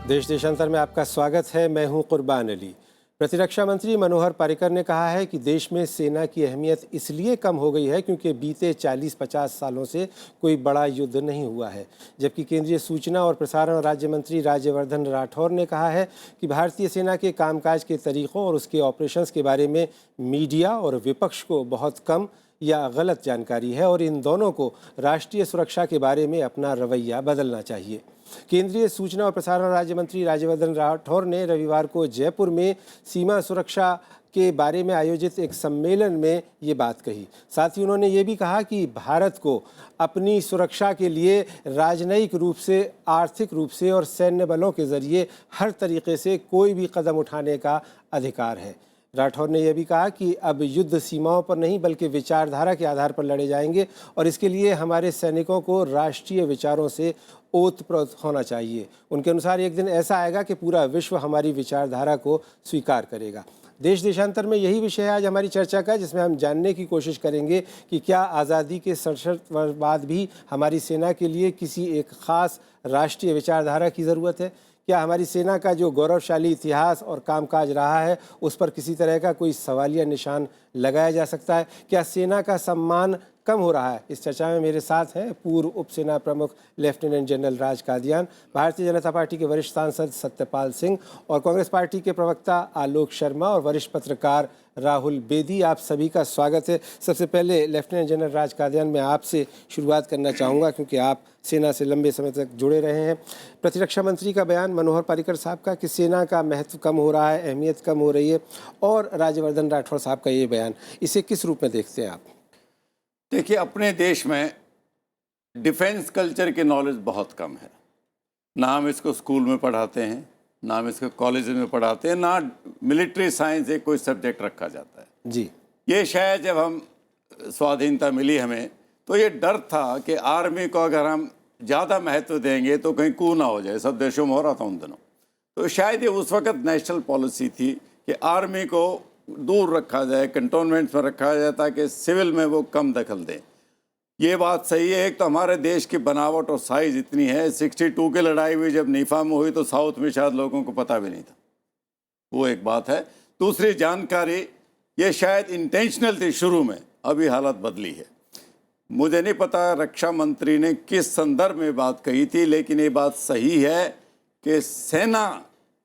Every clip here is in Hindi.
देश देशांतर में आपका स्वागत है। मैं हूं कुर्बान अली। प्रतिरक्षा मंत्री मनोहर पर्रिकर ने कहा है कि देश में सेना की अहमियत इसलिए कम हो गई है क्योंकि बीते 40-50 सालों से कोई बड़ा युद्ध नहीं हुआ है। जबकि केंद्रीय सूचना और प्रसारण राज्य मंत्री राज्यवर्धन राठौर ने कहा है कि भारतीय सेना के कामकाज के तरीक़ों और उसके ऑपरेशंस के बारे में मीडिया और विपक्ष को बहुत कम या गलत जानकारी है और इन दोनों को राष्ट्रीय सुरक्षा के बारे में अपना रवैया बदलना चाहिए। केंद्रीय सूचना और प्रसारण राज्य मंत्री राज्यवर्धन राठौर ने रविवार को जयपुर में सीमा सुरक्षा के बारे में आयोजित एक सम्मेलन में ये बात कही। साथ ही उन्होंने ये भी कहा कि भारत को अपनी सुरक्षा के लिए राजनयिक रूप से, आर्थिक रूप से और सैन्य बलों के जरिए हर तरीके से कोई भी कदम उठाने का अधिकार है। राठौर ने यह भी कहा कि अब युद्ध सीमाओं पर नहीं बल्कि विचारधारा के आधार पर लड़े जाएंगे और इसके लिए हमारे सैनिकों को राष्ट्रीय विचारों से ओतप्रोत होना चाहिए। उनके अनुसार एक दिन ऐसा आएगा कि पूरा विश्व हमारी विचारधारा को स्वीकार करेगा। देश देशांतर में यही विषय है आज हमारी चर्चा का, जिसमें हम जानने की कोशिश करेंगे कि क्या आज़ादी के 67 वर्ष बाद भी हमारी सेना के लिए किसी एक ख़ास राष्ट्रीय विचारधारा की ज़रूरत है। क्या हमारी सेना का जो गौरवशाली इतिहास और कामकाज रहा है उस पर किसी तरह का कोई सवालिया निशान लगाया जा सकता है। क्या सेना का सम्मान कम हो रहा है। इस चर्चा में मेरे साथ हैं पूर्व उप सेना प्रमुख लेफ्टिनेंट जनरल राज कादियान, भारतीय जनता पार्टी के वरिष्ठ सांसद सत्यपाल सिंह और कांग्रेस पार्टी के प्रवक्ता आलोक शर्मा और वरिष्ठ पत्रकार राहुल बेदी। आप सभी का स्वागत है। सबसे पहले लेफ्टिनेंट जनरल राज कादियान, मैं आपसे शुरुआत करना चाहूँगा क्योंकि आप सेना से लंबे समय तक जुड़े रहे हैं। प्रतिरक्षा मंत्री का बयान मनोहर पर्रिकर साहब का कि सेना का महत्व कम हो रहा है, अहमियत कम हो रही है, और राज्यवर्धन राठौर साहब का ये बयान, इसे किस रूप में देखते हैं आप? देखिए, अपने देश में डिफेंस कल्चर की नॉलेज बहुत कम है। ना हम इसको स्कूल में पढ़ाते हैं, ना हम इसको कॉलेज में पढ़ाते हैं, ना मिलिट्री साइंस एक कोई सब्जेक्ट रखा जाता है जी। ये शायद जब हम स्वाधीनता मिली हमें तो ये डर था कि आर्मी को अगर हम ज़्यादा महत्व देंगे तो कहीं कू ना हो जाए। सब देशों में हो रहा था उन दिनों। तो शायद ये उस वक़्त नेशनल पॉलिसी थी कि आर्मी को दूर रखा जाए, कंटोनमेंट्स में रखा जाए ताकि सिविल में वो कम दखल दें। ये बात सही है। एक तो हमारे देश की बनावट और साइज़ इतनी है। 62 की लड़ाई हुई जब नीफा में हुई तो साउथ में शायद लोगों को पता भी नहीं था, वो एक बात है। दूसरी जानकारी, ये शायद इंटेंशनल थी शुरू में, अभी हालत बदली है। मुझे नहीं पता रक्षा मंत्री ने किस संदर्भ में बात कही थी, लेकिन ये बात सही है कि सेना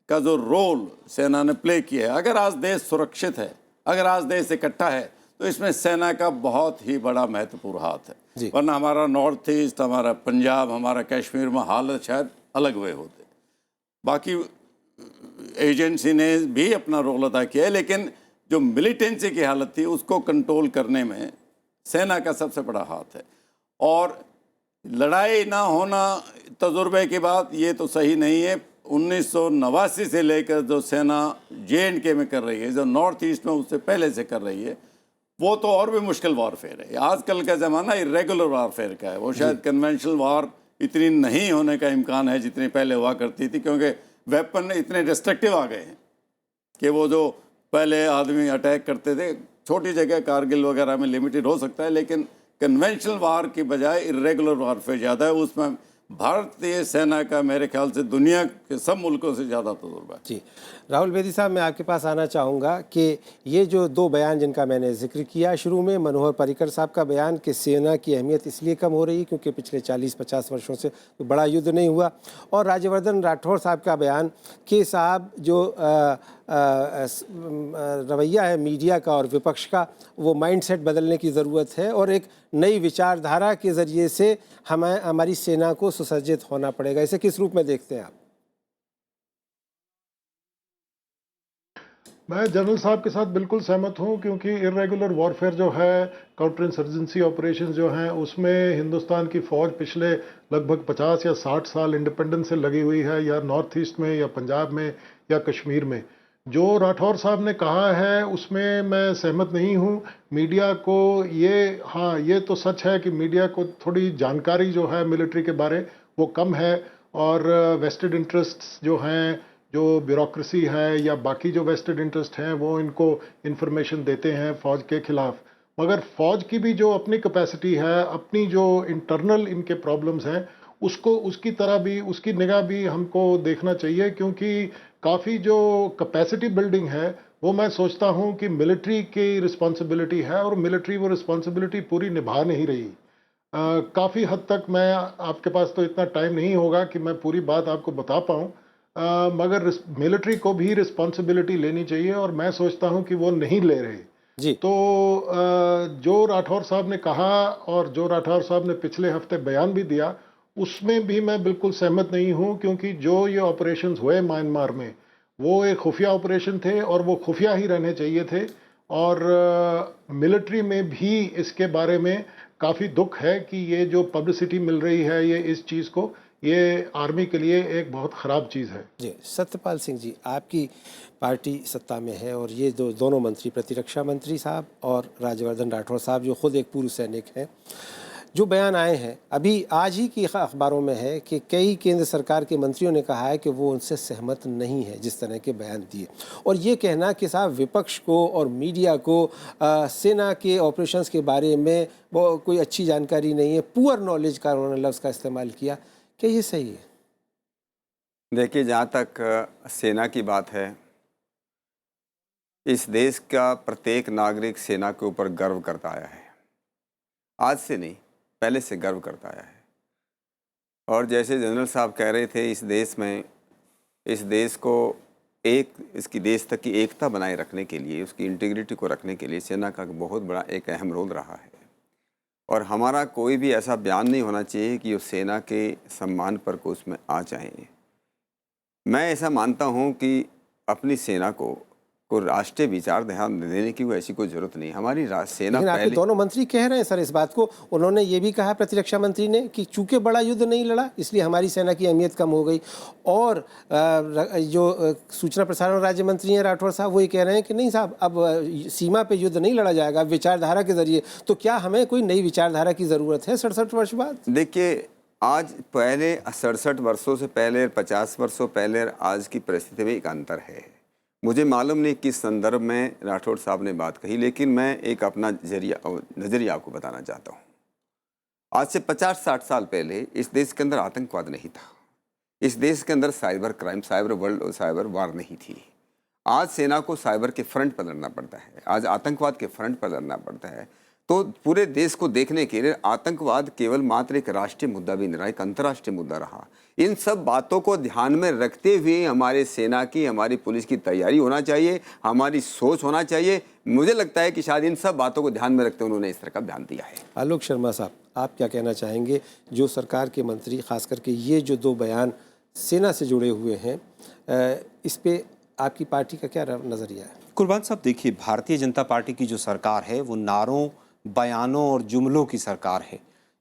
का जो रोल सेना ने प्ले किया है, अगर आज देश सुरक्षित है, अगर आज देश इकट्ठा है तो इसमें सेना का बहुत ही बड़ा महत्वपूर्ण हाथ है। वरना हमारा नॉर्थ ईस्ट, हमारा पंजाब, हमारा कश्मीर में हालत शायद अलग वे होते। बाकी एजेंसी ने भी अपना रोल अदा किया है, लेकिन जो मिलिटेंसी की हालत थी उसको कंट्रोल करने में सेना का सबसे बड़ा हाथ है। और लड़ाई ना होना तजुर्बे की बात, ये तो सही नहीं है। 1989 से लेकर जो सेना JNK में कर रही है, जो नॉर्थ ईस्ट में उससे पहले से कर रही है, वो तो और भी मुश्किल वारफेयर है। आजकल का ज़माना इरेगुलर वारफेयर का है। वो शायद कन्वेंशनल वार इतनी नहीं होने का इम्कान है जितनी पहले हुआ करती थी, क्योंकि वेपन इतने डिस्ट्रक्टिव आ गए हैं कि वो जो पहले आदमी अटैक करते थे छोटी जगह कारगिल वगैरह में लिमिटेड हो सकता है, लेकिन कन्वेंशनल वार की बजाय इरेगुलर वारफेयर ज़्यादा है। उसमें भारतीय सेना का मेरे ख्याल से दुनिया के सब मुल्कों से ज़्यादा तजुर्बा है। जी, राहुल बेदी साहब, मैं आपके पास आना चाहूँगा कि ये जो दो बयान जिनका मैंने जिक्र किया शुरू में, मनोहर पर्रिकर साहब का बयान कि सेना की अहमियत इसलिए कम हो रही है क्योंकि पिछले 40-50 वर्षों से तो बड़ा युद्ध नहीं हुआ, और राज्यवर्धन राठौर साहब का बयान कि साहब जो रवैया है मीडिया का और विपक्ष का, वो माइंडसेट बदलने की ज़रूरत है और एक नई विचारधारा के ज़रिए से हमारी सेना को सुसज्जित होना पड़ेगा। इसे किस रूप में देखते हैं आप? मैं जनरल साहब के साथ बिल्कुल सहमत हूं, क्योंकि इरेगुलर वॉरफेयर जो है, काउंटर इंसर्जेंसी ऑपरेशंस जो हैं, उसमें हिंदुस्तान की फ़ौज पिछले लगभग 50 या 60 साल इंडिपेंडेंस से लगी हुई है, या नॉर्थ ईस्ट में, या पंजाब में, या कश्मीर में। जो राठौर साहब ने कहा है उसमें मैं सहमत नहीं हूं। मीडिया को ये तो सच है कि मीडिया को थोड़ी जानकारी जो है मिलिट्री के बारे वो कम है, और वेस्टेड इंटरेस्ट्स जो हैं, जो ब्यूरोक्रेसी है या बाकी जो वेस्टेड इंटरेस्ट हैं, वो इनको इन्फॉर्मेशन देते हैं फ़ौज के ख़िलाफ़। मगर फ़ौज की भी जो अपनी कैपेसिटी है, अपनी जो इंटरनल इनके प्रॉब्लम्स हैं, उसको उसकी तरह भी उसकी निगाह भी हमको देखना चाहिए, क्योंकि काफ़ी जो कैपेसिटी बिल्डिंग है वो मैं सोचता हूँ कि मिलिट्री की रिस्पॉन्सिबिलिटी है, और मिलिट्री वो रिस्पॉन्सिबिलिटी पूरी निभा नहीं रही। काफ़ी हद तक मैं आपके पास तो इतना टाइम नहीं होगा कि मैं पूरी बात आपको बता पाऊँ, मगर मिलिट्री को भी रिस्पॉन्सिबिलिटी लेनी चाहिए, और मैं सोचता हूँ कि वो नहीं ले रहे। जी। तो जो राठौर साहब ने कहा और जो राठौर साहब ने पिछले हफ्ते बयान भी दिया, उसमें भी मैं बिल्कुल सहमत नहीं हूं, क्योंकि जो ये ऑपरेशंस हुए म्यांमार में वो एक खुफिया ऑपरेशन थे और वो खुफिया ही रहने चाहिए थे। और मिलिट्री में भी इसके बारे में काफ़ी दुख है कि ये जो पब्लिसिटी मिल रही है ये इस चीज़ को, ये आर्मी के लिए एक बहुत ख़राब चीज़ है। जी, सत्यपाल सिंह जी, आपकी पार्टी सत्ता में है और ये दोनों मंत्री, प्रतिरक्षा मंत्री साहब और राज्यवर्धन राठौर साहब, जो खुद एक पूर्व सैनिक हैं, जो बयान आए हैं अभी आज ही की अखबारों में है कि कई केंद्र सरकार के मंत्रियों ने कहा है कि वो उनसे सहमत नहीं है जिस तरह के बयान दिए, और ये कहना कि साहब विपक्ष को और मीडिया को सेना के ऑपरेशंस के बारे में वो कोई अच्छी जानकारी नहीं है, पुअर नॉलेज का उन्होंने लफ्ज़ का इस्तेमाल किया। क्या ये सही है? देखिए, जहाँ तक सेना की बात है, इस देश का प्रत्येक नागरिक सेना के ऊपर गर्व करता आया है। आज से नहीं, पहले से गर्व करता आया है। और जैसे जनरल साहब कह रहे थे, इस देश में, इस देश को इसकी देश तक की एकता बनाए रखने के लिए, उसकी इंटीग्रिटी को रखने के लिए सेना का बहुत बड़ा एक अहम रोल रहा है। और हमारा कोई भी ऐसा बयान नहीं होना चाहिए कि वो सेना के सम्मान पर को उसमें आ जाए। मैं ऐसा मानता हूं कि अपनी सेना को राष्ट्रीय विचार ध्यान देने की ऐसी कोई जरूरत नहीं। हमारी सेना लेकिन आपके दोनों मंत्री कह रहे हैं सर इस बात को। उन्होंने ये भी कहा, प्रतिरक्षा मंत्री ने, कि चूंकि बड़ा युद्ध नहीं लड़ा इसलिए हमारी सेना की अहमियत कम हो गई। और जो सूचना प्रसारण राज्य मंत्री हैं राठौर साहब, वो ये कह रहे हैं कि नहीं साहब, अब सीमा पे युद्ध नहीं लड़ा जाएगा, विचारधारा के जरिए। तो क्या हमें कोई नई विचारधारा की ज़रूरत है 67 वर्ष बाद? देखिए, आज पहले 67 वर्षों से पहले, 50 वर्षों पहले, आज की परिस्थिति में एक अंतर है। मुझे मालूम नहीं किस संदर्भ में राठौर साहब ने बात कही, लेकिन मैं एक अपना नज़रिया आपको बताना चाहता हूँ। आज से 50-60 साल पहले इस देश के अंदर आतंकवाद नहीं था। इस देश के अंदर साइबर क्राइम, साइबर वार नहीं थी। आज सेना को साइबर के फ्रंट पर लड़ना पड़ता है, आज आतंकवाद के फ्रंट पर लड़ना पड़ता है। तो पूरे देश को देखने के लिए आतंकवाद केवल मात्र एक राष्ट्रीय मुद्दा भी नहीं रहा, एक अंतर्राष्ट्रीय मुद्दा रहा। इन सब बातों को ध्यान में रखते हुए हमारे सेना की, हमारी पुलिस की तैयारी होना चाहिए, हमारी सोच होना चाहिए। मुझे लगता है कि शायद इन सब बातों को ध्यान में रखते उन्होंने इस तरह का बयान दिया है। आलोक शर्मा साहब, आप क्या कहना चाहेंगे? जो सरकार के मंत्री, खास करके ये जो दो बयान सेना से जुड़े हुए हैं, इस पे आपकी पार्टी का क्या नज़रिया है? कुर्बान साहब, देखिए, भारतीय जनता पार्टी की जो सरकार है वो नारों, बयानों और जुमलों की सरकार है।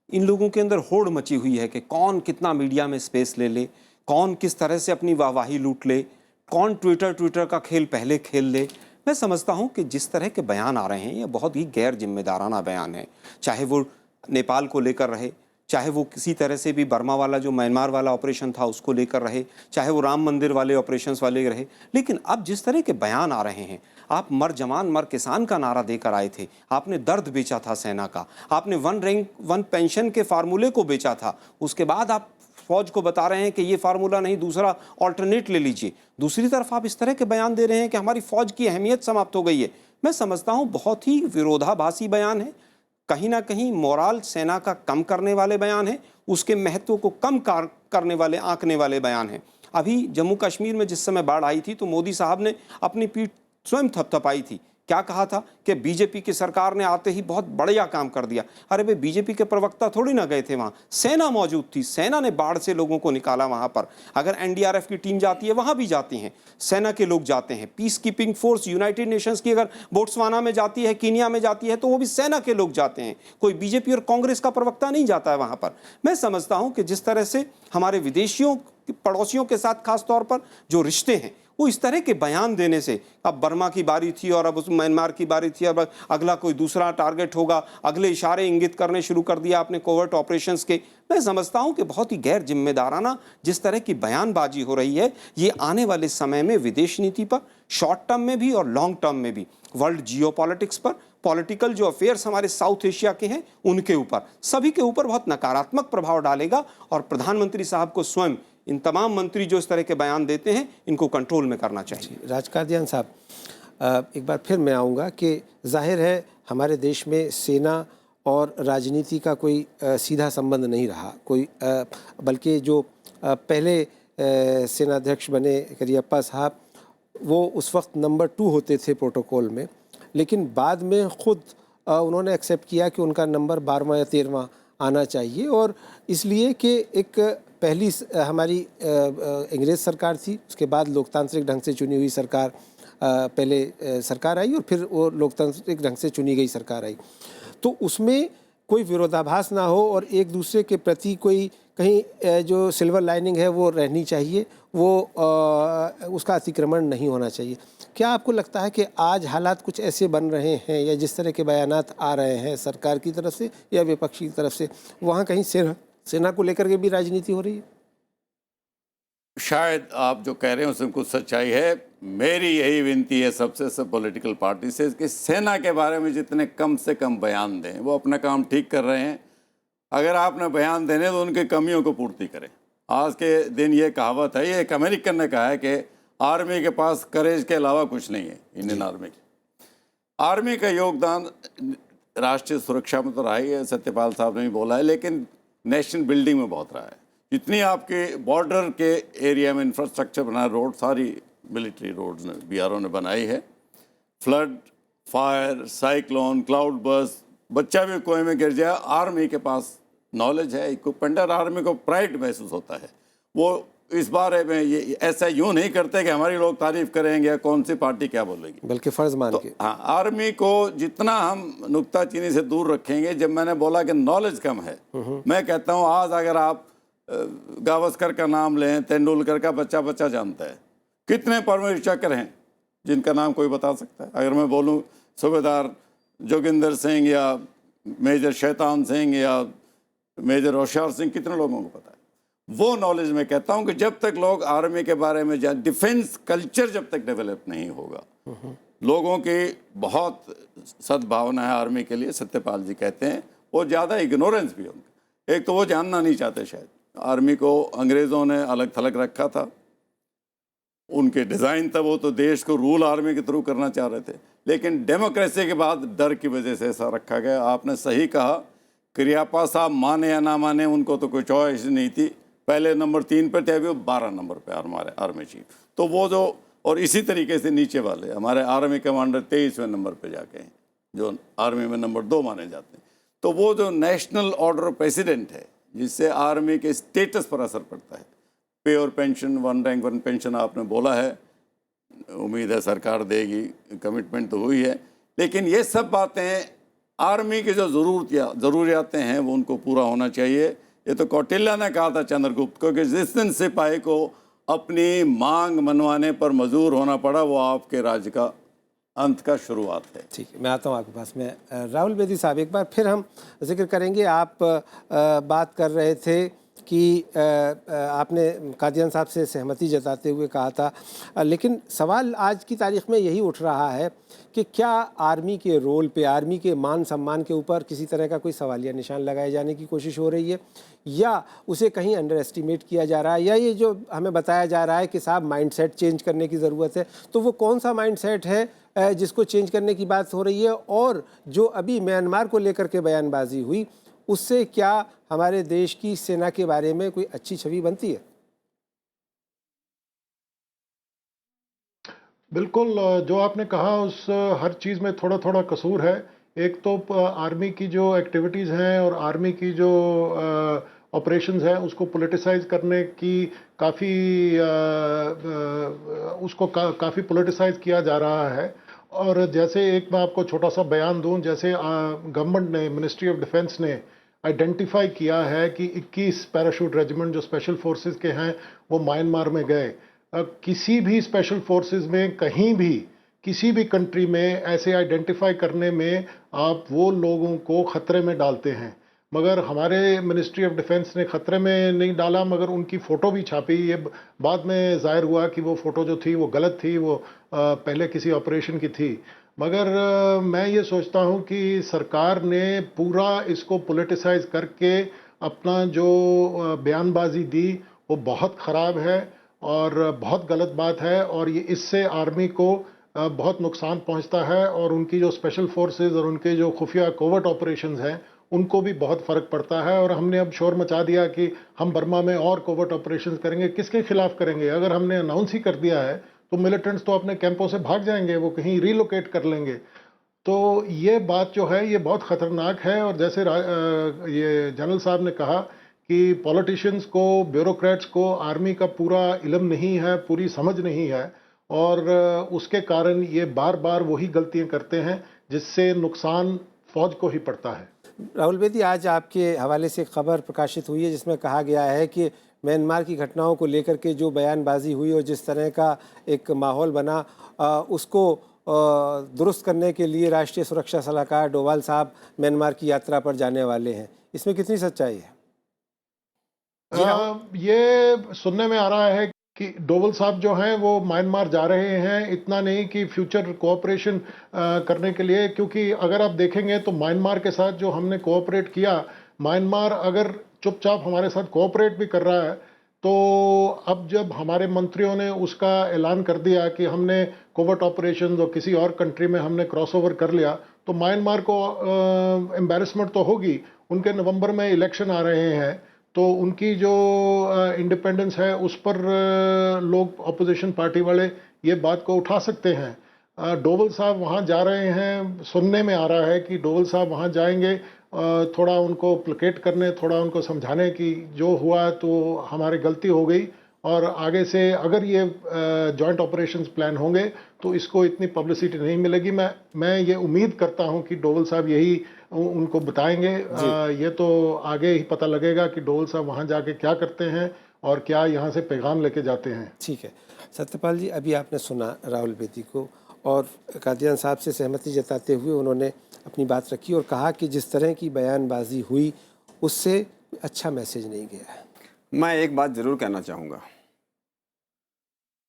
इन लोगों के अंदर होड़ मची हुई है कि कौन कितना मीडिया में स्पेस ले ले, कौन किस तरह से अपनी वाहवाही लूट ले, कौन ट्विटर का खेल पहले खेल ले। मैं समझता हूं कि जिस तरह के बयान आ रहे हैं ये बहुत ही गैर जिम्मेदाराना बयान है, चाहे वो नेपाल को लेकर रहे, चाहे वो किसी तरह से भी बर्मा वाला जो म्यांमार वाला ऑपरेशन था उसको लेकर रहे, चाहे वो राम मंदिर वाले ऑपरेशंस वाले रहे। लेकिन अब जिस तरह के बयान आ रहे हैं, आप मर जवान मर किसान का नारा देकर आए थे, आपने दर्द बेचा था सेना का, आपने 1 रैंक 1 पेंशन के फार्मूले को बेचा था, उसके बाद आप फौज को बता रहे हैं कि ये फार्मूला नहीं, दूसरा ऑल्टरनेट ले लीजिए। दूसरी तरफ आप इस तरह के बयान दे रहे हैं कि हमारी फौज की अहमियत समाप्त हो गई है। मैं समझता हूँ बहुत ही विरोधाभासी बयान है, कहीं ना कहीं मोराल सेना का कम करने वाले बयान है, उसके महत्व को कम करने वाले, आंकने वाले बयान हैं। अभी जम्मू कश्मीर में जिस समय बाढ़ आई थी तो मोदी साहब ने अपनी पीठ स्वयं थपथपाई थी। क्या कहा था कि बीजेपी की सरकार ने आते ही बहुत बढ़िया काम कर दिया। अरे भाई, बीजेपी के प्रवक्ता थोड़ी ना गए थे वहाँ, सेना मौजूद थी, सेना ने बाढ़ से लोगों को निकाला वहाँ पर। अगर एनडीआरएफ की टीम जाती है वहाँ भी जाती हैं, सेना के लोग जाते हैं। Peace keeping force United Nations की अगर बोट्सवाना में जाती है, कीनिया में जाती है, तो वो भी सेना के लोग जाते हैं, कोई बीजेपी और कांग्रेस का प्रवक्ता नहीं जाता है वहाँ पर। मैं समझता हूँ कि जिस तरह से हमारे विदेशियों, पड़ोसियों के साथ खास तौर पर जो रिश्ते हैं, वो इस तरह के बयान देने से, अब बर्मा की बारी थी और अब उस म्यांमार की बारी थी, अब अगला कोई दूसरा टारगेट होगा, अगले इशारे इंगित करने शुरू कर दिया आपने कोवर्ट ऑपरेशंस के। मैं समझता हूं कि बहुत ही गैर जिम्मेदाराना जिस तरह की बयानबाजी हो रही है, ये आने वाले समय में विदेश नीति पर, शॉर्ट टर्म में भी और लॉन्ग टर्म में भी, वर्ल्ड जियोपॉलिटिक्स पर पॉलिटिकल जो अफेयर्स हमारे साउथ एशिया के हैं उनके ऊपर, सभी के ऊपर बहुत नकारात्मक प्रभाव डालेगा। और प्रधानमंत्री साहब को स्वयं इन तमाम मंत्री जो इस तरह के बयान देते हैं इनको कंट्रोल में करना चाहिए। राजकादियान साहब, एक बार फिर मैं आऊँगा कि जाहिर है हमारे देश में सेना और राजनीति का कोई सीधा संबंध नहीं रहा, कोई बल्कि जो पहले सेनाध्यक्ष बने करियप्पा साहब, वो उस वक्त नंबर 2 होते थे प्रोटोकॉल में, लेकिन बाद में ख़ुद उन्होंने एक्सेप्ट किया कि उनका नंबर 12वां या 13वां आना चाहिए, और इसलिए कि एक पहली हमारी अंग्रेज़ सरकार थी, उसके बाद लोकतांत्रिक ढंग से चुनी हुई सरकार, पहले सरकार आई और फिर वो लोकतांत्रिक ढंग से चुनी गई सरकार आई, तो उसमें कोई विरोधाभास ना हो और एक दूसरे के प्रति कोई कहीं जो सिल्वर लाइनिंग है वो रहनी चाहिए, वो उसका अतिक्रमण नहीं होना चाहिए। क्या आपको लगता है कि आज हालात कुछ ऐसे बन रहे हैं या जिस तरह के बयानात आ रहे हैं सरकार की तरफ से या विपक्षी की तरफ से, वहाँ कहीं सेना को लेकर के भी राजनीति हो रही है? शायद आप जो कह रहे हैं उसमें कुछ सच्चाई है। मेरी यही विनती है सबसे सब पॉलिटिकल पार्टी से कि सेना के बारे में जितने कम से कम बयान दें, वो अपना काम ठीक कर रहे हैं। अगर आपने बयान देने तो उनकी कमियों को पूर्ति करें। आज के दिन ये कहावत है, ये एक अमेरिकन ने कहा है कि आर्मी के पास करेज के अलावा कुछ नहीं है। इंडियन आर्मी का योगदान राष्ट्रीय सुरक्षा में तो रहा ही है, सत्यपाल साहब ने भी बोला है, लेकिन नेशनल बिल्डिंग में बहुत रहा है। जितनी आपके बॉर्डर के एरिया में इंफ्रास्ट्रक्चर बना, रोड सारी मिलिट्री रोड्स ने BRO ने बनाई है। Flood, fire, cyclone, cloud burst, बच्चा भी कुएं में गिर जाए, आर्मी के पास नॉलेज है, इक्विपमेंट है, आर्मी को प्राइड महसूस होता है। वो इस बारे में ये ऐसा यूँ नहीं करते कि हमारी लोग तारीफ करेंगे या कौन सी पार्टी क्या बोलेगी, बल्कि फ़र्ज मान के। हाँ, आर्मी को जितना हम नुक्ताचीनी से दूर रखेंगे। जब मैंने बोला कि नॉलेज कम है, मैं कहता हूँ आज अगर आप गावस्कर का नाम लें, तेंदुलकर का बच्चा बच्चा जानता है। कितने परमवीर चक्र हैं जिनका नाम कोई बता सकता है? अगर मैं बोलूँ सूबेदार जोगिंदर सिंह या मेजर शैतान सिंह या मेजर होशियार सिंह, कितने लोगों को पता है? वो नॉलेज मैं कहता हूँ कि जब तक लोग आर्मी के बारे में जान, डिफेंस कल्चर जब तक डेवलप नहीं होगा, लोगों की बहुत सद्भावना है आर्मी के लिए, सत्यपाल जी कहते हैं, वो ज़्यादा इग्नोरेंस भी होंगे। एक तो वो जानना नहीं चाहते शायद, आर्मी को अंग्रेज़ों ने अलग थलग रखा था, उनके डिज़ाइन था, वो तो देश को रूल आर्मी के थ्रू करना चाह रहे थे, लेकिन डेमोक्रेसी के बाद डर की वजह से ऐसा रखा गया। आपने सही कहा, करियप्पा साहब माने या ना माने, उनको तो कोई चॉइस नहीं थी। पहले नंबर 3 पे थे, अभी वो 12 नंबर पे हमारे आर्मी चीफ। तो वो जो, और इसी तरीके से नीचे वाले हमारे आर्मी कमांडर 23वें नंबर पे जाके हैं, जो आर्मी में नंबर 2 माने जाते हैं। तो वो जो नेशनल ऑर्डर प्रेसिडेंट है, जिससे आर्मी के स्टेटस पर असर पड़ता है, पे और पेंशन, 1 रैंक 1 पेंशन आपने बोला है, उम्मीद है सरकार देगी, कमिटमेंट तो हुई है, लेकिन ये सब बातें आर्मी की जो ज़रूरियातें हैं वो उनको पूरा होना चाहिए। ये तो कौटिल्य ने कहा था चंद्रगुप्त को कि जिस दिन सिपाही को अपनी मांग मनवाने पर मजबूर होना पड़ा, वो आपके राज्य का अंत का शुरुआत है। ठीक है, मैं आता हूँ आपके पास में। राहुल बेदी साहब, एक बार फिर हम जिक्र करेंगे। आप बात कर रहे थे कि आपने कादियान साहब से सहमति जताते हुए कहा था, लेकिन सवाल आज की तारीख में यही उठ रहा है कि क्या आर्मी के रोल पे, आर्मी के मान सम्मान के ऊपर किसी तरह का कोई सवालिया निशान लगाए जाने की कोशिश हो रही है, या उसे कहीं अंडर एस्टिमेट किया जा रहा है, या ये जो हमें बताया जा रहा है कि साहब माइंडसेट चेंज करने की ज़रूरत है। तो वो कौन सा माइंडसेट है जिसको चेंज करने की बात हो रही है, और जो अभी म्यांमार को लेकर के बयानबाजी हुई, उससे क्या हमारे देश की सेना के बारे में कोई अच्छी छवि बनती है? बिल्कुल, जो आपने कहा उस हर चीज़ में थोड़ा थोड़ा कसूर है। एक तो आर्मी की जो एक्टिविटीज़ हैं और आर्मी की जो ऑपरेशंस हैं, उसको पॉलिटिसाइज करने की काफ़ी पॉलिटिसाइज किया जा रहा है। और जैसे एक मैं आपको छोटा सा बयान दूं, जैसे गवर्नमेंट ने, मिनिस्ट्री ऑफ डिफेंस ने आइडेंटिफाई किया है कि 21 पैराशूट रेजिमेंट जो स्पेशल फोर्सेस के हैं वो म्यांमार में गए। किसी भी स्पेशल फोर्सेस में कहीं भी किसी भी कंट्री में ऐसे आइडेंटिफाई करने में आप वो लोगों को ख़तरे में डालते हैं, मगर हमारे मिनिस्ट्री ऑफ डिफेंस ने ख़तरे में नहीं डाला, मगर उनकी फ़ोटो भी छापी। ये बाद में ज़ाहिर हुआ कि वो फ़ोटो जो थी वो गलत थी, वो पहले किसी ऑपरेशन की थी। मगर मैं ये सोचता हूँ कि सरकार ने पूरा इसको पॉलिटिसाइज करके अपना जो बयानबाजी दी वो बहुत ख़राब है और बहुत गलत बात है, और ये इससे आर्मी को बहुत नुकसान पहुंचता है, और उनकी जो स्पेशल फोर्सेस और उनके जो खुफिया कोवर्ट ऑपरेशंस हैं उनको भी बहुत फ़र्क पड़ता है। और हमने अब शोर मचा दिया कि हम बर्मा में और कोवर्ट ऑपरेशंस करेंगे। किसके खिलाफ करेंगे? अगर हमने अनाउंस ही कर दिया है तो मिलिटेंट्स तो अपने कैंपों से भाग जाएंगे, वो कहीं रिलोकेट कर लेंगे। तो ये बात जो है ये बहुत ख़तरनाक है। और जैसे ये जनरल साहब ने कहा कि पॉलिटिशियंस को, ब्यूरोक्रेट्स को आर्मी का पूरा इल्म नहीं है, पूरी समझ नहीं है, और उसके कारण ये बार बार वही गलतियां करते हैं जिससे नुकसान फौज को ही पड़ता है। राहुल बेदी, आज आपके हवाले से एक खबर प्रकाशित हुई है जिसमें कहा गया है कि म्यांमार की घटनाओं को लेकर के जो बयानबाजी हुई और जिस तरह का एक माहौल बना, उसको दुरुस्त करने के लिए राष्ट्रीय सुरक्षा सलाहकार डोवाल साहब म्यांमार की यात्रा पर जाने वाले हैं। इसमें कितनी सच्चाई है? ये सुनने में आ रहा है कि डोवल साहब जो हैं वो म्यांमार जा रहे हैं, इतना नहीं कि फ्यूचर कोऑपरेशन करने के लिए, क्योंकि अगर आप देखेंगे तो म्यांमार के साथ जो हमने कोऑपरेट किया, म्यांमार अगर चुपचाप हमारे साथ कोऑपरेट भी कर रहा है, तो अब जब हमारे मंत्रियों ने उसका ऐलान कर दिया कि हमने कोवर्ट ऑपरेशन और किसी और कंट्री में हमने क्रॉसओवर कर लिया, तो म्यांमार को एम्बैरेसमेंट तो होगी। उनके नवंबर में इलेक्शन आ रहे हैं, तो उनकी जो इंडिपेंडेंस है उस पर लोग अपोजिशन पार्टी वाले ये बात को उठा सकते हैं। डोवल साहब वहाँ जा रहे हैं, सुनने में आ रहा है कि डोवल साहब वहाँ जाएंगे थोड़ा उनको प्लेकेट करने, थोड़ा उनको समझाने कि जो हुआ तो हमारी गलती हो गई, और आगे से अगर ये जॉइंट ऑपरेशंस प्लान होंगे तो इसको इतनी पब्लिसिटी नहीं मिलेगी। मैं ये उम्मीद करता हूँ कि डोवल साहब यही उनको बताएंगे। ये तो आगे ही पता लगेगा कि डोवल साहब वहाँ जाके क्या करते हैं और क्या यहाँ से पैगाम लेके जाते हैं। ठीक है सत्यपाल जी, अभी आपने सुना राहुल बेदी को, और कादियान साहब से सहमति जताते हुए उन्होंने अपनी बात रखी और कहा कि जिस तरह की बयानबाजी हुई उससे अच्छा मैसेज नहीं गया है। मैं एक बात ज़रूर कहना चाहूँगा।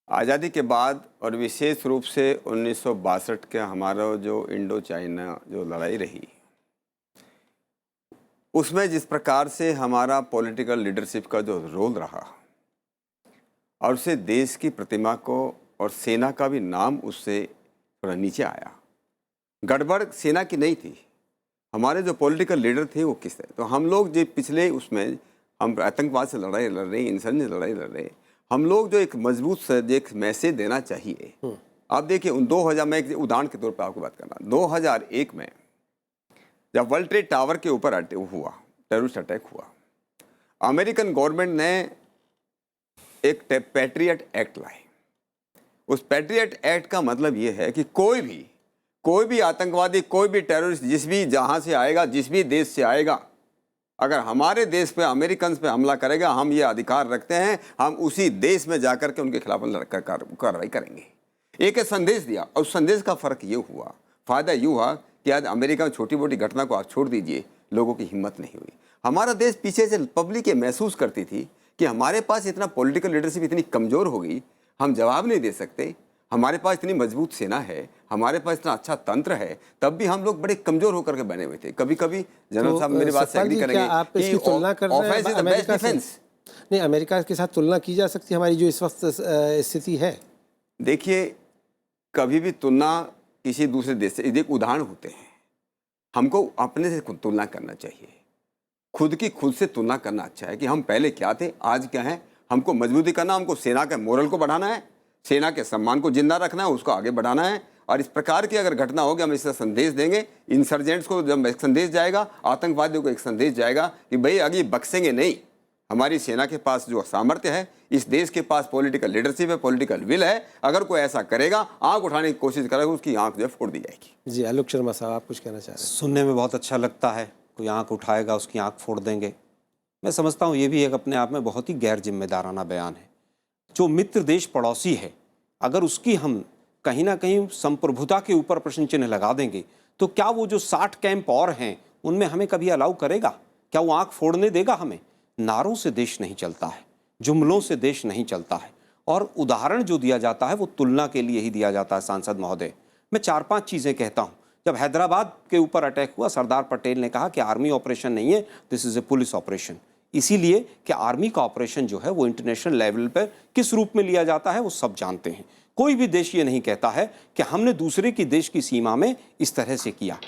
आज़ादी के बाद और विशेष रूप से 1962 के हमारा जो इंडो चाइना जो लड़ाई रही, उसमें जिस प्रकार से हमारा पॉलिटिकल लीडरशिप का जो रोल रहा, और उससे देश की प्रतिमा को और सेना का भी नाम उससे थोड़ा नीचे आया। गड़बड़ सेना की नहीं थी, हमारे जो पॉलिटिकल लीडर थे वो किस थे। तो हम लोग जो पिछले उसमें हम आतंकवाद से लड़ाई लड़ रहे, इंसान से लड़ाई लड़ रहे, हम लोग जो एक मजबूत एक मैसेज देना चाहिए। आप देखिए 2000 में एक उदाहरण के तौर पर आपको बात करना, 2001 में जब वर्ल्ड ट्रेड टावर के ऊपर हुआ टेररिस्ट अटैक हुआ, अमेरिकन गवर्नमेंट ने एक पैट्रियट एक्ट लाए। उस पैट्रियट एक्ट का मतलब ये है कि कोई भी आतंकवादी, कोई भी टेररिस्ट जिस भी जहाँ से आएगा, जिस भी देश से आएगा, अगर हमारे देश पे अमेरिकन पे हमला करेगा, हम ये अधिकार रखते हैं, हम उसी देश में जाकर के उनके खिलाफ कार्रवाई करेंगे। एक संदेश दिया, और उस संदेश का फ़र्क ये हुआ, फ़ायदा ये हुआ कि आज अमेरिका में छोटी मोटी घटना को आप छोड़ दीजिए, लोगों की हिम्मत नहीं हुई। हमारा देश पीछे से पब्लिक ये महसूस करती थी कि हमारे पास इतना पॉलिटिकल लीडरशिप इतनी कमज़ोर हो गई, हम जवाब नहीं दे सकते, हमारे पास इतनी मजबूत सेना है, हमारे पास इतना अच्छा तंत्र है, तब भी हम लोग बड़े कमज़ोर होकर के बने हुए थे। कभी कभी जनरल साहब मेरी बात से एग्री करेंगे, आप इसकी तुलना कर रहे हैं अमेरिका से? नहीं, अमेरिका के साथ तुलना की जा सकती है हमारी जो इस वक्त स्थिति है? देखिए, कभी भी तुलना किसी दूसरे देश से, एक उदाहरण होते हैं, हमको अपने से तुलना करना चाहिए। खुद से तुलना करना अच्छा है कि हम पहले क्या थे, आज क्या हैं। हमको मजबूती करना, हमको सेना के मोरल को बढ़ाना है, सेना के सम्मान को जिंदा रखना है, उसको आगे बढ़ाना है। और इस प्रकार की अगर घटना होगी, हम इसका संदेश देंगे इंसर्जेंट्स को, जब एक संदेश जाएगा, आतंकवादियों को एक संदेश जाएगा कि भाई आगे बक्सेंगे नहीं। हमारी सेना के पास जो सामर्थ्य है, इस देश के पास पॉलिटिकल लीडरशिप है, पॉलिटिकल विल है, अगर कोई ऐसा करेगा, आंख उठाने की कोशिश करेगा, उसकी आंख जो है फोड़ दी जाएगी। जी आलोक शर्मा साहब, आप कुछ कहना चाह रहे हैं? सुनने में बहुत अच्छा लगता है, कोई आंख उठाएगा उसकी आंख फोड़ देंगे। मैं समझता हूँ ये भी एक अपने आप में बहुत ही गैर जिम्मेदाराना बयान है। जो मित्र देश पड़ोसी है, अगर उसकी हम कहीं ना कहीं संप्रभुता के ऊपर प्रश्न चिन्ह लगा देंगे, तो क्या वो जो 60 कैंप और हैं उनमें हमें कभी अलाउ करेगा? क्या वो आंख फोड़ने देगा हमें? नारों से देश नहीं चलता है, जुमलों से देश नहीं चलता है। और उदाहरण जो दिया जाता है वो तुलना के लिए ही दिया जाता है। सांसद महोदय, मैं 4-5 चीज़ें कहता हूँ। जब हैदराबाद के ऊपर अटैक हुआ, सरदार पटेल ने कहा कि आर्मी ऑपरेशन नहीं है, this is a police operation. इसीलिए कि आर्मी का ऑपरेशन जो है वो इंटरनेशनल लेवल पर किस रूप में लिया जाता है वो सब जानते हैं। कोई भी देश ये नहीं कहता है कि हमने दूसरे की देश की सीमा में इस तरह से किया।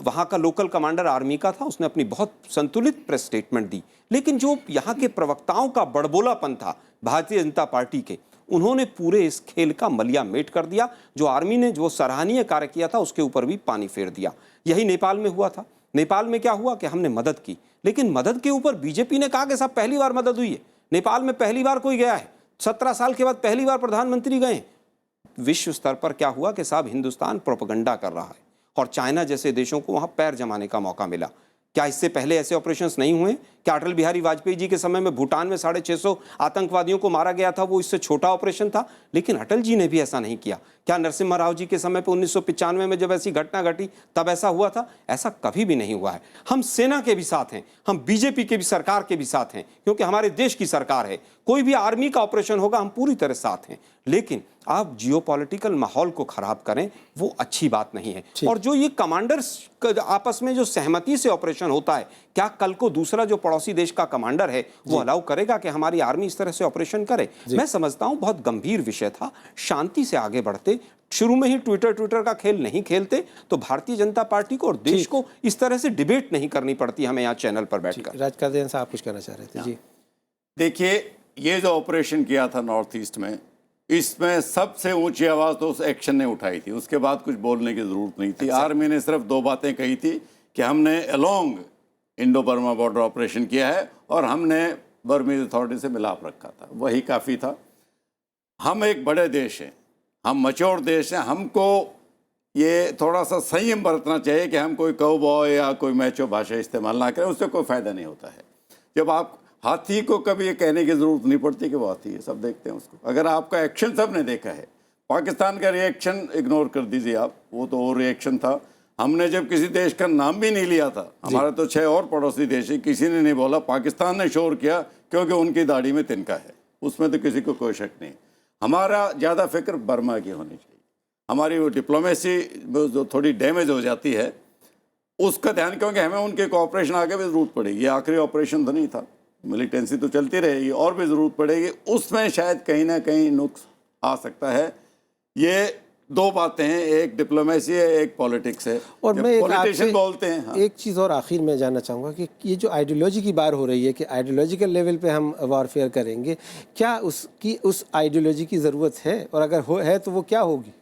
वहाँ का लोकल कमांडर आर्मी का था, उसने अपनी बहुत संतुलित प्रेस स्टेटमेंट दी, लेकिन जो यहाँ के प्रवक्ताओं का बड़बोलापन था भारतीय जनता पार्टी के, उन्होंने पूरे इस खेल का मलिया मेट कर दिया। जो आर्मी ने जो सराहनीय कार्य किया था उसके ऊपर भी पानी फेर दिया। यही नेपाल में हुआ था। नेपाल में क्या हुआ कि हमने मदद की, लेकिन मदद के ऊपर बीजेपी ने कहा कि साहब पहली बार मदद हुई है, नेपाल में पहली बार कोई गया है, 17 साल के बाद पहली बार प्रधानमंत्री गए। विश्व स्तर पर क्या हुआ कि साहब हिंदुस्तान प्रोपेगेंडा कर रहा है और चाइना जैसे देशों को वहां पैर जमाने का मौका मिला। क्या इससे पहले ऐसे ऑपरेशंस नहीं हुए? क्या अटल बिहारी वाजपेयी जी के समय में भूटान में 650 आतंकवादियों को मारा गया था, वो इससे छोटा ऑपरेशन था? लेकिन अटल जी ने भी ऐसा नहीं किया। क्या नरसिम्हा राव जी के समय पे 1995 में जब ऐसी घटना घटी तब ऐसा हुआ था? ऐसा कभी भी नहीं हुआ है। हम सेना के भी साथ हैं, हम बीजेपी के भी सरकार के भी साथ हैं, क्योंकि हमारे देश की सरकार है। कोई भी आर्मी का ऑपरेशन होगा हम पूरी तरह साथ हैं, लेकिन आप जियोपॉलिटिकल माहौल को खराब करें वो अच्छी बात नहीं है। और जो ये कमांडर्स आपस में जो सहमति से ऑपरेशन होता है, क्या कल को दूसरा जो पड़ोसी देश का कमांडर है वो अलाउ करेगा कि हमारी आर्मी इस तरह से ऑपरेशन करे? मैं समझता हूं बहुत गंभीर विषय था। शांति से आगे बढ़ते, शुरू में ही ट्विटर का खेल नहीं खेलते तो भारतीय जनता पार्टी को और देश को इस तरह से डिबेट नहीं करनी पड़ती हमें यहाँ चैनल पर बैठकर। राजकादियान साहब कुछ कहना चाह रहे थे। जी देखिए, ये जो ऑपरेशन किया था नॉर्थ ईस्ट में, इसमें सबसे ऊंची आवाज़ तो उस एक्शन ने उठाई थी। उसके बाद कुछ बोलने की ज़रूरत नहीं थी। आर्मी ने सिर्फ 2 बातें कही थी कि हमने along Indo Burma border operation किया है और हमने बर्मीज अथॉरिटी से मिलाप रखा था, वही काफ़ी था। हम एक बड़े देश हैं, हम मैच्योर देश हैं, हमको ये थोड़ा सा संयम बरतना चाहिए कि हम कोई काउबॉय या कोई मैचो भाषा इस्तेमाल ना करें, उससे कोई फ़ायदा नहीं होता है। जब आप हाथी को कभी ये कहने की ज़रूरत नहीं पड़ती कि वो हाथी है, सब देखते हैं उसको। अगर आपका एक्शन सब ने देखा है, पाकिस्तान का रिएक्शन इग्नोर कर दीजिए आप, वो तो और रिएक्शन था। हमने जब किसी देश का नाम भी नहीं लिया था, हमारे तो 6 और पड़ोसी देश है, किसी ने नहीं बोला, पाकिस्तान ने शोर किया क्योंकि उनकी दाढ़ी में तिनका है, उसमें तो किसी को कोई शक नहीं। हमारा ज़्यादा फिक्र बर्मा की होनी चाहिए। हमारी वो डिप्लोमेसी जो थोड़ी डैमेज हो जाती है उसका ध्यान, क्योंकि हमें उनके कोऑपरेशन आगे भी ज़रूरत पड़ेगी। ये आखिरी ऑपरेशन तो नहीं था, मिलिटेंसी तो चलती रहेगी और भी ज़रूरत पड़ेगी, उसमें शायद कहीं ना कहीं नुक्स आ सकता है। ये 2 बातें हैं, एक डिप्लोमेसी है, एक पॉलिटिक्स है। और मैं एक पॉलिटिशियन बोलते हैं। हाँ। एक चीज़ और आखिर में जानना चाहूँगा कि ये जो आइडियोलॉजी की बात हो रही है कि आइडियोलॉजिकल लेवल पे हम वॉरफेयर करेंगे, क्या उस आइडियोलॉजी की ज़रूरत है, और अगर है तो वो क्या होगी?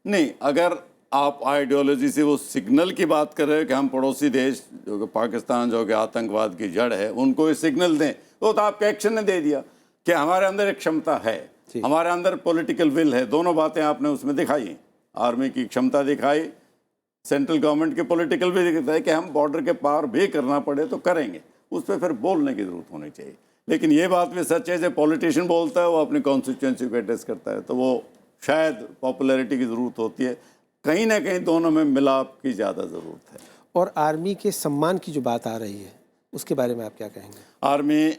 नहीं, अगर आप आइडियोलॉजी से वो सिग्नल की बात कर रहे हो कि हम पड़ोसी देश जो कि पाकिस्तान जो कि आतंकवाद की जड़ है उनको ये सिग्नल दें, तो आपके एक्शन ने दे दिया कि हमारे अंदर एक क्षमता है, हमारे अंदर पॉलिटिकल विल है। दोनों बातें आपने उसमें दिखाई, आर्मी की क्षमता दिखाई, सेंट्रल गवर्नमेंट की पॉलिटिकल भी दिखता है कि हम बॉर्डर के पार भी करना पड़े तो करेंगे, उस पर फिर बोलने की ज़रूरत होनी चाहिए। लेकिन ये बात भी सच है, जब पॉलिटिशियन बोलता है वो अपनी कॉन्स्टिट्यूंसी को एड्रेस करता है तो वो शायद पॉपुलैरिटी की ज़रूरत होती है। कहीं ना कहीं दोनों में मिलाप की ज़्यादा ज़रूरत है। और आर्मी के सम्मान की जो बात आ रही है उसके बारे में आप क्या कहेंगे? आर्मी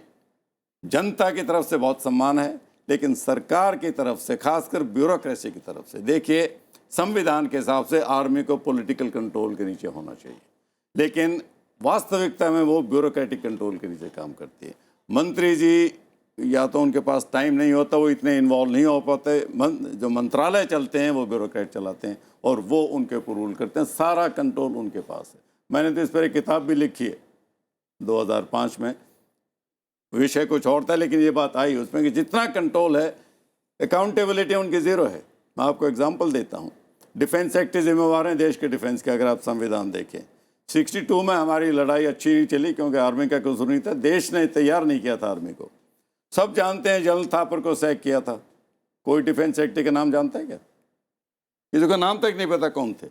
जनता की तरफ से बहुत सम्मान है, लेकिन सरकार की तरफ से, खासकर ब्यूरोक्रेसी की तरफ से, देखिए संविधान के हिसाब से आर्मी को पॉलिटिकल कंट्रोल के नीचे होना चाहिए, लेकिन वास्तविकता में वो ब्यूरोक्रेटिक कंट्रोल के नीचे काम करती है। मंत्री जी या तो उनके पास टाइम नहीं होता, वो इतने इन्वॉल्व नहीं हो पाते, जो मंत्रालय चलते हैं वो ब्यूरोक्रेट चलाते हैं और वो उनके ऊपर रूल करते हैं, सारा कंट्रोल उनके पास है। मैंने तो इस पर एक किताब भी लिखी है 2005 में, विषय कुछ और था लेकिन ये बात आई उसमें कि जितना कंट्रोल है, अकाउंटेबिलिटी उनकी ज़ीरो है। मैं आपको एग्जांपल देता हूँ, डिफेंस एक्ट जिम्मेवार हैं देश के डिफेंस के। अगर आप संविधान देखें, 62 में हमारी लड़ाई अच्छी नहीं चली क्योंकि आर्मी का कसूर नहीं था, देश ने तैयार नहीं किया था आर्मी को। सब जानते हैं जनरल थापर को सैक किया था, कोई डिफेंस एक्ट के नाम जानता है क्या? किसी को नाम तक नहीं पता कौन थे।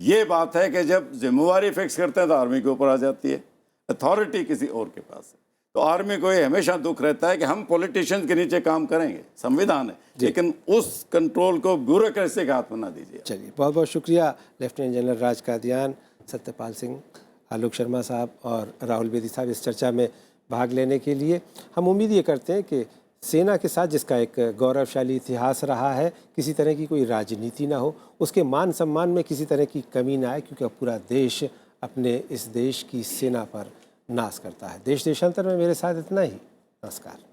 ये बात है कि जब जिम्मेवारी फिक्स करते हैं तो आर्मी के ऊपर आ जाती है, अथॉरिटी किसी और के पास है। तो आर्मी को ये हमेशा दुख रहता है कि हम पॉलिटिशियंस के नीचे काम करेंगे, संविधान है, लेकिन उस कंट्रोल को ब्यूरोक्रेसी के हाथ में ना दीजिए। चलिए, बहुत बहुत शुक्रिया लेफ्टिनेंट जनरल राज कादियान, सत्यपाल सिंह, आलोक शर्मा साहब और राहुल बेदी साहब इस चर्चा में भाग लेने के लिए। हम उम्मीद ये करते हैं कि सेना के साथ, जिसका एक गौरवशाली इतिहास रहा है, किसी तरह की कोई राजनीति ना हो, उसके मान सम्मान में किसी तरह की कमी ना आए, क्योंकि अब पूरा देश अपने इस देश की सेना पर नाज करता है। देश देशांतर में मेरे साथ इतना ही। नमस्कार।